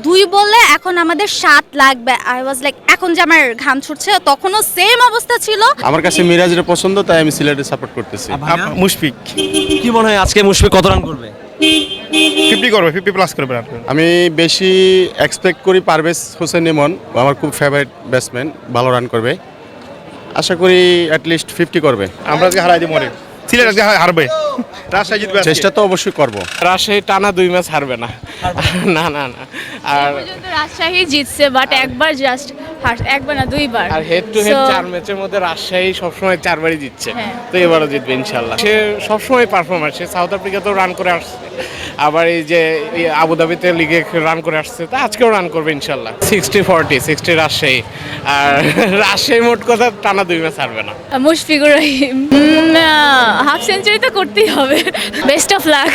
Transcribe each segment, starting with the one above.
2 বলে এখন আমাদের 7 লাগবে। আই ওয়াজ লাইক এখন যে আমার ঘাম ছুটছে তখনও সেম অবস্থা ছিল। আমার কাছে মিরাজের পছন্দ, তাই আমি সিলেটে সাপোর্ট করতেছি। মুশফিক কি মনে হয় আজকে মুশফিক কত রান করবে? 50 করবে, 50 প্লাস করবে। আমি বেশি এক্সপেক্ট করি পারভেজ হোসেন ইমন, আমার খুব ফেভারিট ব্যাটসম্যান, ভালো রান করবে। আশা করি অ্যাটলিস্ট 50 করবে। আমরা আজকে হারাই দিব মনে। সিলেট আজকে হারবে, রাজশাহী জিতবে। চেষ্টা তো অবশ্যই করব। রাজশাহী টানা 2 ম্যাচ হারবে না। না না না আর রাজশাহী জিতছে বাট একবার জাস্ট একবার না 2 বার। আর হেড টু হেড So, 4 ম্যাচের মধ্যে রাজশাহী সবসময় 4 বারই জিতছে। হ্যাঁ। তো এবারও জিতবে ইনশাল্লাহ। সে সবসময় পারফরমার, সে সাউথ আফ্রিকাতেও রান করে আসছে, আবার এই যে আবুধাবিতে লিগে রান করে আসছে, তা আজকেও রান করবে ইনশাল্লাহ। 60-40, 60 রাজশাহী। আর রাজশাহী মোট কথা টানা 2 ম্যাচ হারবে না। মুশফিকুর রহিম হাফ সেঞ্চুরি তো করতেই হবে। Best of luck.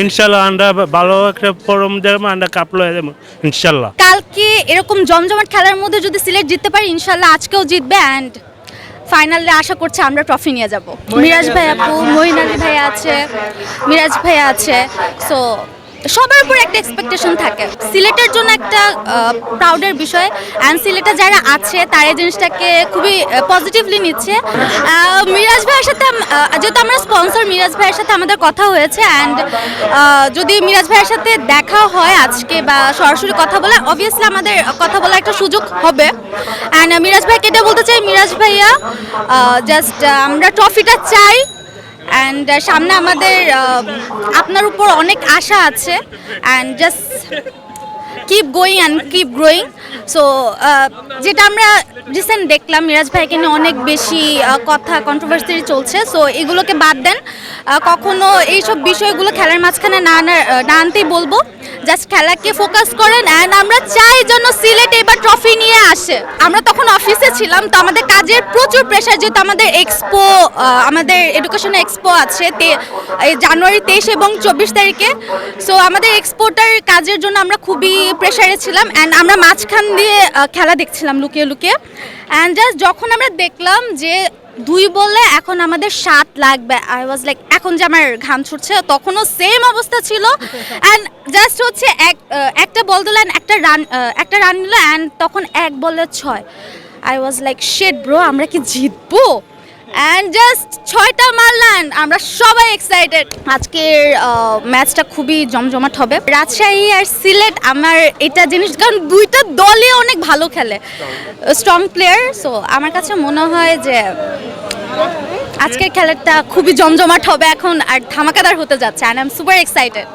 ইনশাল্লাহ আমরা ভালো একটা ফর্ম দেবো, আমরা কাপ লয়ে দেবো ইনশাল্লাহ। কালকে এরকম জমজমাট খেলার মধ্যে যদি সিলেট জিততে পারে ইনশাল্লাহ আজকেও জিতবে অ্যান্ড ফাইনালে আশা করছি আমরা ট্রফি নিয়ে যাব। মিরাজ ভাই আপু, মহিন আলী ভাই আছে, মিরাজ ভাই আছে, সো সবার উপর একটা এক্সপেকটেশন থাকে। সিলেটের জন্য একটা প্রাউডের বিষয় অ্যান্ড সিলেটে যারা আছে তারা এই জিনিসটাকে খুবই পজিটিভলি নিচ্ছে। মিরাজ ভাইয়ের সাথে যেহেতু আমরা স্পন্সর, মিরাজ ভাইয়ের সাথে আমাদের কথা হয়েছে অ্যান্ড যদি মিরাজ ভাইয়ের সাথে দেখা হয় আজকে বা সরাসরি কথা বলে অবভিয়াসলি আমাদের কথা বলার একটা সুযোগ হবে। অ্যান্ড মিরাজ ভাইকে এটা বলতে চাই, মিরাজ ভাইয়া জাস্ট আমরা ট্রফিটা চাই অ্যান্ড সামনে আমাদের আপনার উপর অনেক আশা আছে and just keep going and keep growing. So যেটা আমরা রিসেন্ট দেখলাম মিরাজ ভাইকে নিয়ে অনেক বেশি কথা কন্ট্রোভার্সি চলছে, সো এগুলোকে বাদ দেন। কখনো এইসব বিষয়গুলো খেলার মাঝখানে না আনতেই বলবো। জাস্ট খেলাকে ফোকাস করেন অ্যান্ড আমরা চাই যেন সিলেট এবার ট্রফি নিয়ে আসে। আমরা তখন অফিসে ছিলাম, তো আমাদের কাজের প্রচুর প্রেশার, যেহেতু আমাদের এক্সপো, আমাদের এডুকেশন এক্সপো আছে এই জানুয়ারি 23 এবং 24 তারিখে। সো আমাদের এক্সপোটার কাজের জন্য আমরা খুবই প্রেশারে ছিলাম অ্যান্ড আমরা মাঝখান দিয়ে খেলা দেখছিলাম লুকিয়ে লুকিয়ে। অ্যান্ড জাস্ট যখন আমরা দেখলাম যে 2 বলে এখন আমাদের 7 লাগবে, আই ওয়াজ লাইক এখন যে আমার ঘাম ছুটছে তখনও সেম অবস্থা ছিল। অ্যান্ড জাস্ট হচ্ছে একটা বল দিলেন, একটা রান নিল অ্যান্ড তখন 1 বলে 6। I was like shit bro, আমরা কি জিতবো? অ্যান্ড জাস্ট 6টা মারলেন, আমরা সবাই এক্সাইটেড। আজকের ম্যাচটা খুবই জমজমাট হবে। রাজশাহী আর সিলেট আমার এটা জিনিস, কারণ 2টা দলই অনেক ভালো খেলে, স্ট্রং প্লেয়ার। সো আমার কাছে মনে হয় যে আজকের খেলাটা খুবই জমজমাট হবে এখন আর ধামাকাদার হতে যাচ্ছে and I am super excited.